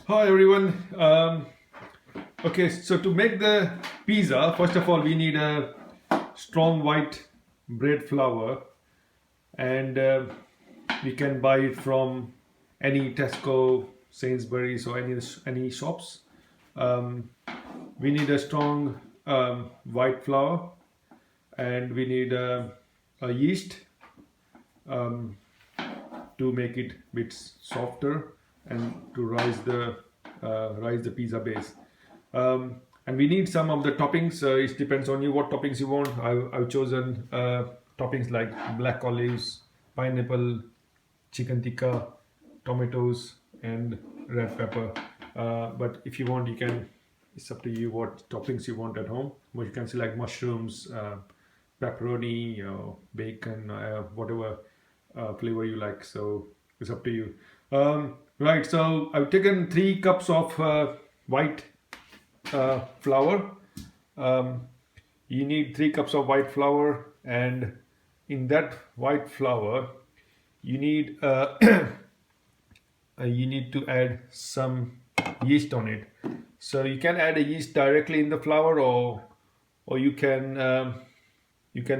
Hi everyone. Okay, so to make the pizza, first of all, we need a strong white bread flour, and we can buy it from any Tesco, Sainsbury's, or any shops. Um, we need a strong white flour, and we need a yeast um, to make it a bit softer and to rise the pizza base. And we need some of the toppings. It depends on you what toppings you want. I've chosen toppings like black olives, pineapple, chicken tikka, tomatoes, and red pepper. But if you want, you can. It's up to you what toppings you want at home. But you can select mushrooms, pepperoni, bacon, whatever flavor you like. So it's up to you. Right. So I've taken 3 cups of white flour. Um, you need 3 cups of white flour, and in that white flour, you need you need to add some yeast on it. So you can add a yeast directly in the flour, or you can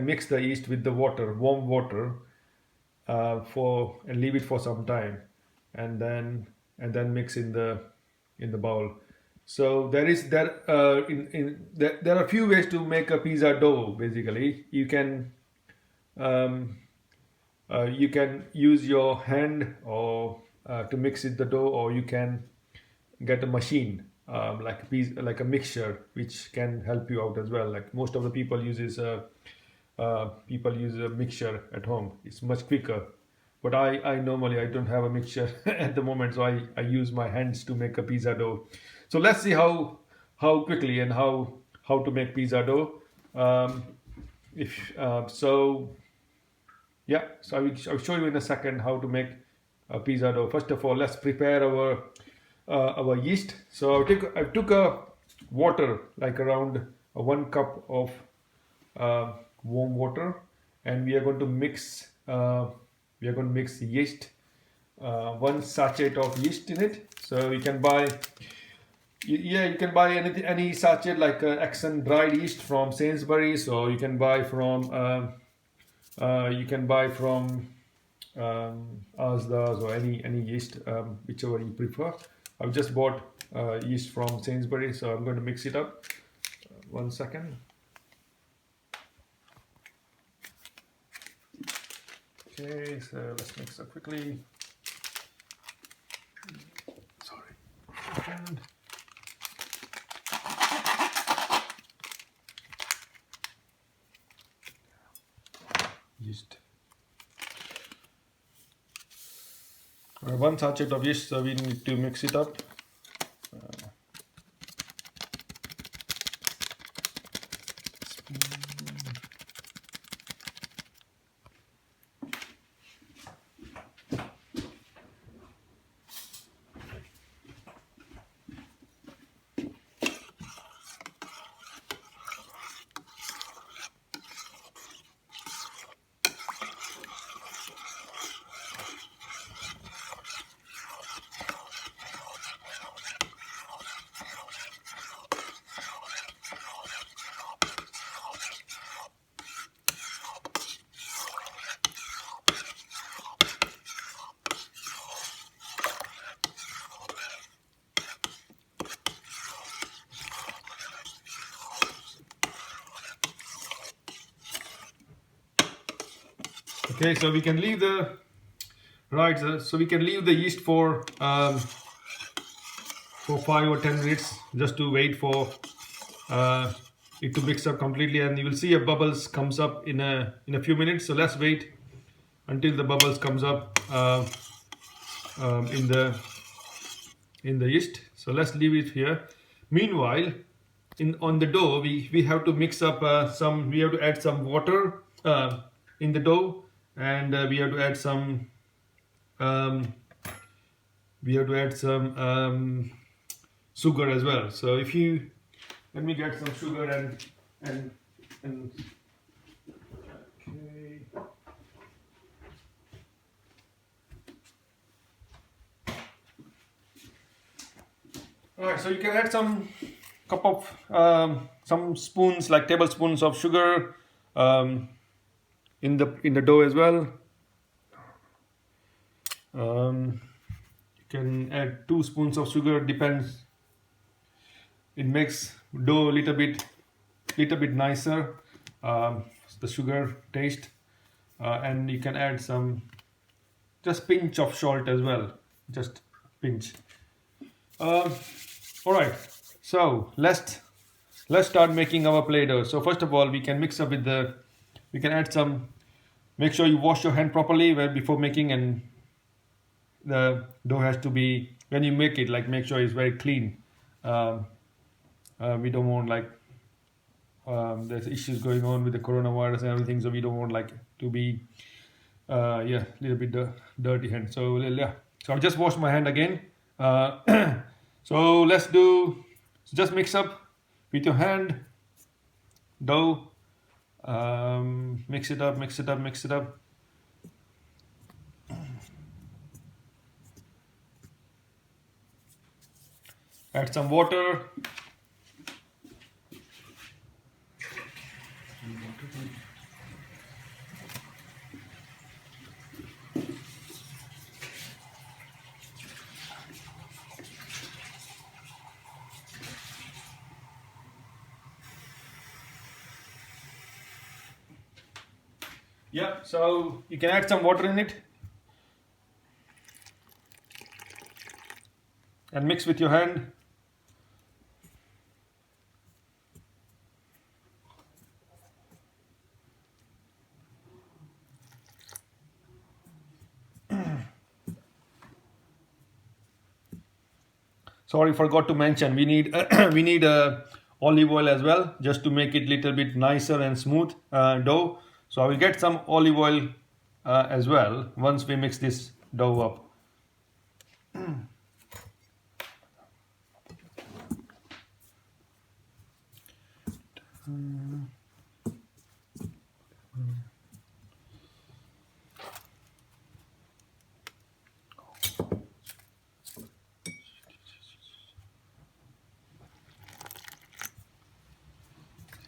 mix the yeast with the water, warm water, for and leave it for some time, and then mix in the bowl. So there are a few ways to make a pizza dough. Basically, um, you can use your hand or to mix it the dough, or you can get a machine, like like a mixture, which can help you out as well. Like most of the people use a mixture at home. It's much quicker. But I normally I don't have a mixture at the moment, so I use my hands to make a pizza dough. So let's see how quickly and how to make pizza dough. If so Yeah, so I'll show you in a second how to make a pizza dough. First of all, let's prepare our yeast. So I took a water, like around 1 cup of warm water, and we are going to mix yeast, 1 sachet of yeast in it. So you can buy yeah, you can buy any sachet like Exxon dried yeast from Sainsbury's, or you can buy from Asda's, or any yeast, whichever you prefer. I've just bought yeast from Sainsbury's, so I'm going to mix it up. 1 second. Okay, so let's mix up quickly. Sorry. And yeast. 1 sachet of yeast, so we need to mix it up. Okay, so we can leave the so we can leave the yeast for 5 or 10 minutes, just to wait for uh, it to mix up completely, and you will see a bubbles comes up in a few minutes. So let's wait until the bubbles comes up in the yeast. So let's leave it here. Meanwhile, in on the dough, we have to mix up we have to add some water in the dough, and we have to add some um, sugar as well. So if you let me get some sugar and okay. Alright, so you can add some cup of some spoons, like tablespoons of sugar, in the dough as well. You can add 2 spoons of sugar. Depends. It makes dough a little bit nicer. The sugar taste, and you can add some just pinch of salt as well. Just pinch. Uh, all right. So let's start making our play-doh. So first of all, we can mix up with the. We can add some. Make sure you wash your hand properly before making, and the dough has to be, when you make it, like make sure it's very clean. We don't want like there's issues going on with the coronavirus and everything, so we don't want like to be yeah, little bit dirty hand. So yeah, so I'll just wash my hand again. So let's do, so just mix up with your hand dough. Mix it up, mix it up, mix it up. Add some water. Yeah, so you can add some water in it and mix with your hand. Sorry, forgot to mention, we need we need olive oil as well, just to make it little bit nicer and smooth dough. So I will get some olive oil as well once we mix this dough up.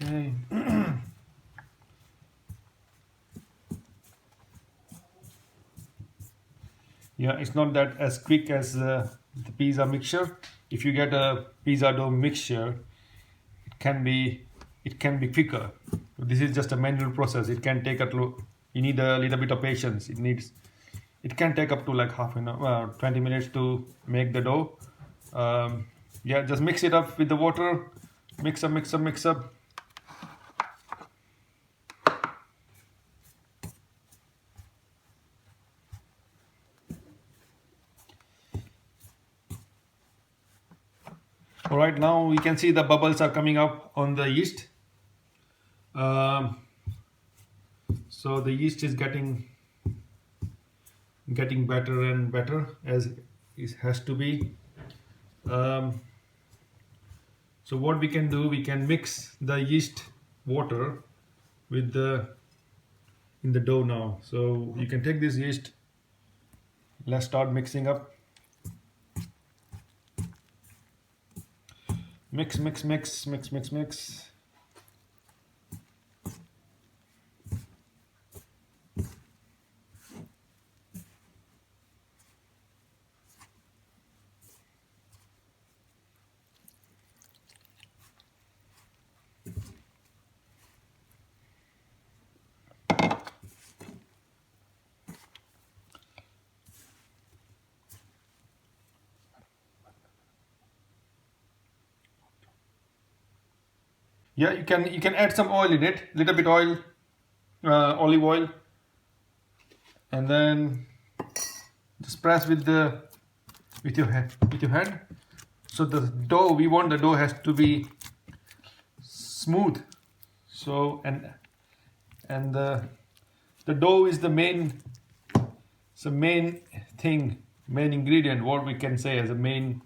Okay. Yeah, it's not that as quick as the pizza mixture. If you get a pizza dough mixture, it can be quicker. This is just a manual process. It can take you need a little bit of patience. It can take up to like half an hour, 20 minutes to make the dough. Yeah, just mix it up with the water. Mix up, mix up, mix up. All right, now we can see the bubbles are coming up on the yeast. So the yeast is getting better and better, as it has to be. So what we can do, we can mix the yeast water with in the dough now. So you can take this yeast. Let's start mixing up. Mix, mix, mix, mix, mix, mix. Yeah, you can add some oil in it, little bit oil, olive oil, and then just press with your hand. So the dough, we want the dough has to be smooth. So and the dough is the main, it's the main thing, main ingredient, what we can say as a main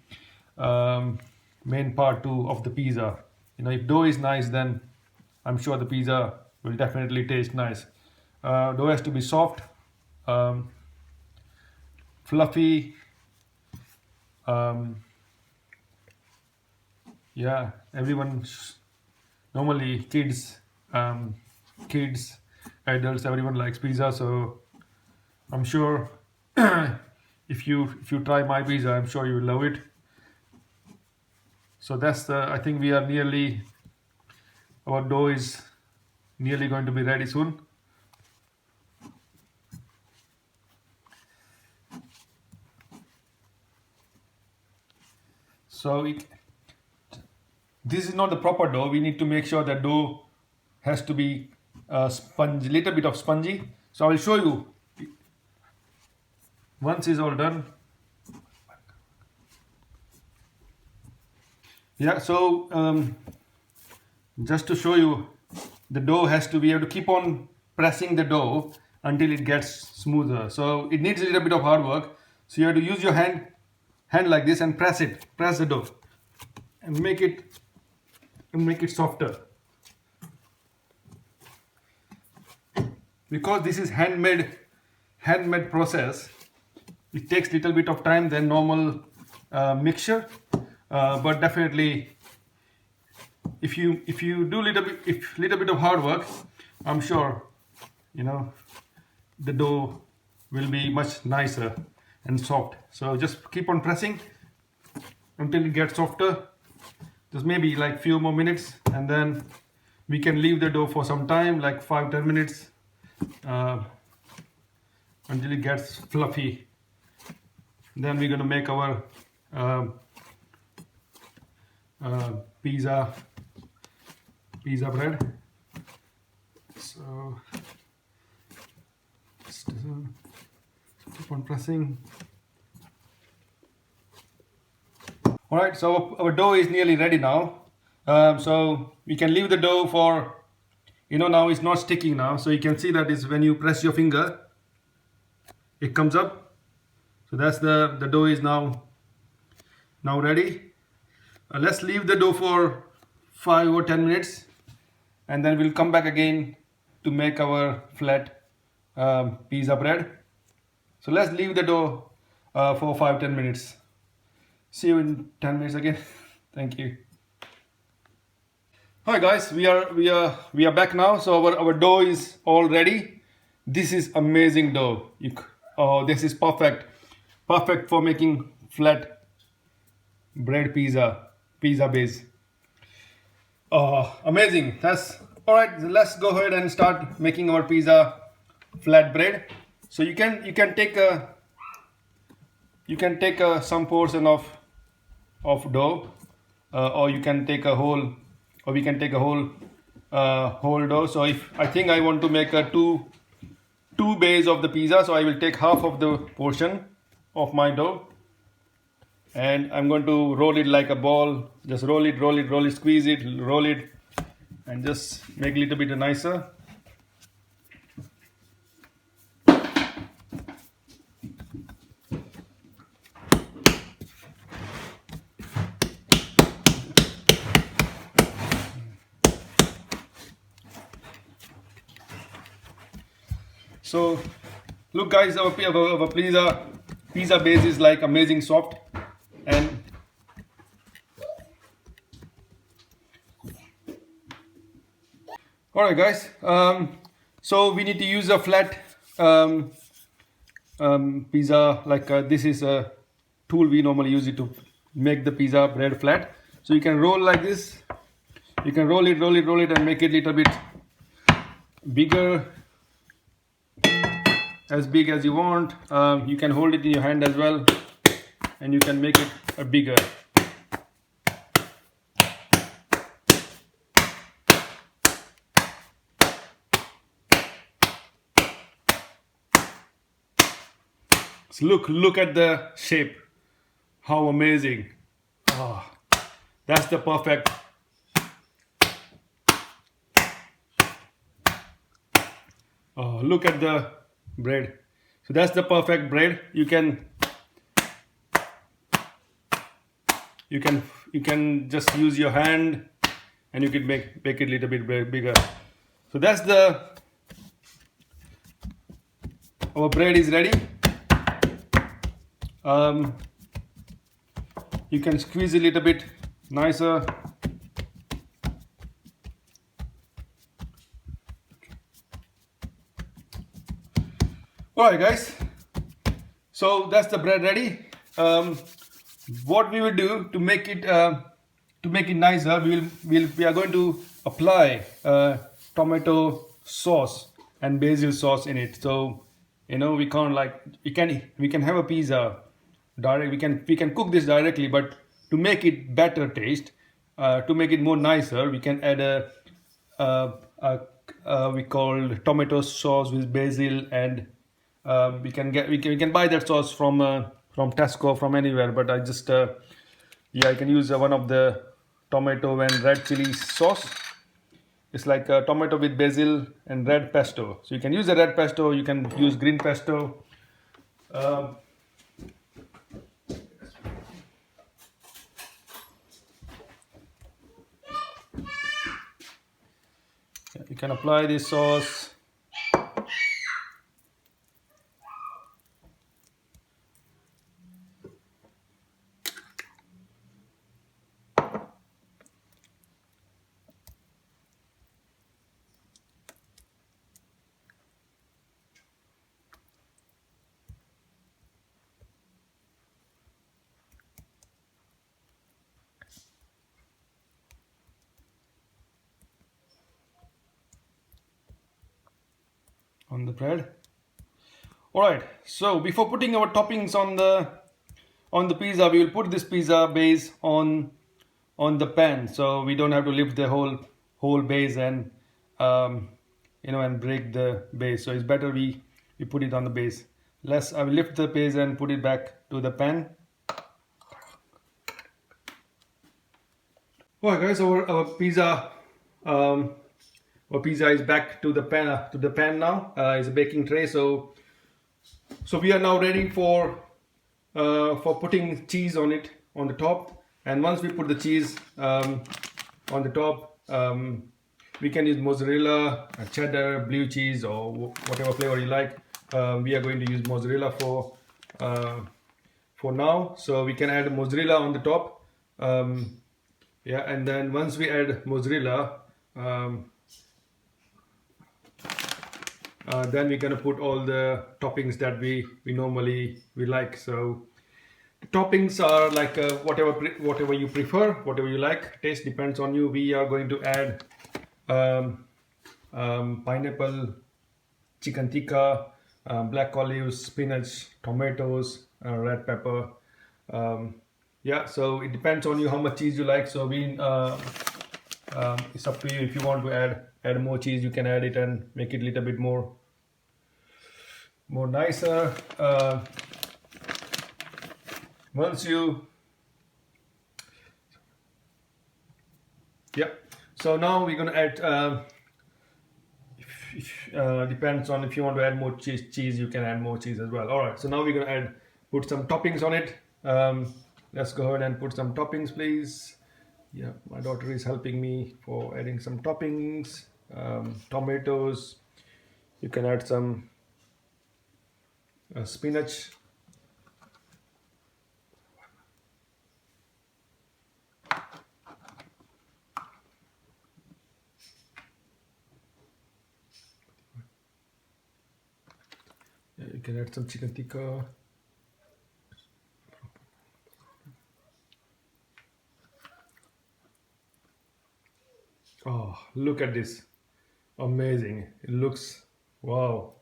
main part of the pizza. You know, if dough is nice, then I'm sure the pizza will definitely taste nice. Dough has to be soft, fluffy, Yeah, everyone, normally kids, adults, everyone likes pizza. So I'm sure if you try my pizza, I'm sure you will love it. So that's the. I think we are nearly. Our dough is nearly going to be ready soon. So this is not the proper dough. We need to make sure that dough has to be spongy, little bit of spongy. So I will show you once it's all done. Yeah. So just to show you, the dough has to be able to keep on pressing the dough until it gets smoother. So it needs a little bit of hard work. So you have to use your hand like this and press the dough, and make it softer. Because this is handmade process, it takes little bit of time than normal mixture, but definitely if you do little bit of hard work, I'm sure the dough will be much nicer and soft. So just keep on pressing until it gets softer, just maybe like few more minutes, and then we can leave the dough for some time, like 5-10 minutes, until it gets fluffy. Then we're going to make our pizza bread. So just keep on pressing. All right, so our dough is nearly ready now. So we can leave the dough for, now it's not sticking now. So you can see that is when you press your finger, it comes up. So that's the dough is now ready. Let's leave the dough for 5 or 10 minutes, and then we'll come back again to make our flat pizza bread. So let's leave the dough for 5-10 minutes. See you in 10 minutes again. Thank you. Hi guys, we are back now. So our dough is all ready. This is amazing dough. This is perfect for making flat bread pizza base. Amazing. That's all right. Let's go ahead and start making our pizza flat bread. So you can take some portion of dough, or you can take a whole, or we can take a whole dough. So I think I want to make a two base of the pizza, so I will take half of the portion of my dough, and I'm going to roll it like a ball. Just roll it, squeeze it, roll it, and just make it a little bit nicer. So look guys, our pizza base is like amazing soft, and all right guys, so we need to use a flat pizza, like this is a tool we normally use it to make the pizza bread flat. So you can roll like this, you can roll it and make it a little bit bigger, as big as you want. You can hold it in your hand as well, and you can make it bigger. So look at the shape, how amazing. Oh, that's the perfect. Oh, look at the bread. So that's the perfect bread. You can just use your hand, and you can make it a little bit bigger. So that's our bread is ready. You can squeeze a little bit nicer. Alright guys, so that's the bread ready. What we will do to make it nicer, we are going to apply tomato sauce and basil sauce in it. So we can't we can have a pizza direct. We can cook this directly, but to make it better taste, to make it more nicer, we can add we call tomato sauce with basil, and we can buy that sauce from Tesco, from anywhere. But I just I can use one of the tomato and red chili sauce. It's like a tomato with basil and red pesto. So you can use the red pesto, you can use green pesto. Um, you can apply this sauce. On the bread. All right, so before putting our toppings on the pizza, we will put this pizza base on the pan, so we don't have to lift the whole base and and break the base. So it's better we put it on the base. I will lift the base and put it back to the pan. Alright guys, our pizza is back to the pan now. It's a baking tray. So we are now ready for putting cheese on it, on the top. And once we put the cheese on the top, we can use mozzarella, cheddar, blue cheese, or whatever flavor you like. We are going to use mozzarella for now. So we can add mozzarella on the top. And then once we add mozzarella, then we're gonna put all the toppings that we normally like. So the toppings are like whatever you prefer, whatever you like. Taste depends on you. We are going to add pineapple, chicken tikka, black olives, spinach, tomatoes, red pepper. So it depends on you how much cheese you like. So it's up to you. If you want to add more cheese, you can add it and make it a little bit more nicer. Once you so now we're going to add depends on if you want to add more cheese, you can add more cheese as well. All right, so now we're going to put some toppings on it. Let's go ahead and put some toppings, please. My daughter is helping me for adding some toppings. Tomatoes. You can add some spinach. You can add some chicken tikka. Oh, look at this. Amazing. It looks, wow,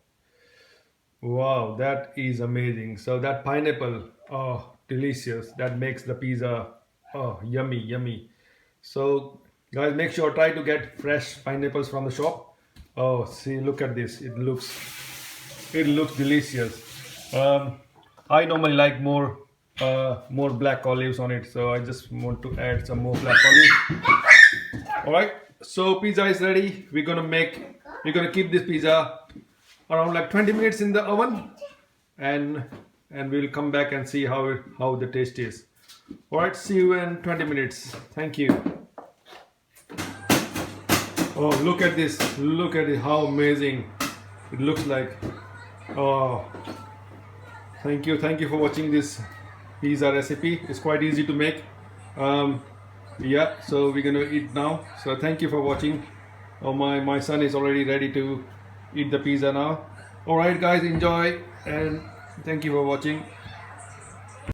that is amazing. So that pineapple, oh, delicious. That makes the pizza, oh, yummy. So guys, make sure try to get fresh pineapples from the shop. Oh, see, look at this. It looks delicious. I normally like more black olives on it, so I just want to add some more black olives. All right, so pizza is ready. We're gonna keep this pizza around like 20 minutes in the oven, and we'll come back and see how the taste is. All right, see you in 20 minutes. Thank you. Oh, look at this. Look at it, how amazing it looks like. Oh, thank you for watching this pizza recipe. It's quite easy to make. So we're gonna eat now. So thank you for watching. Oh, my son is already ready to eat the pizza now. All right guys, enjoy. and thank you for watching.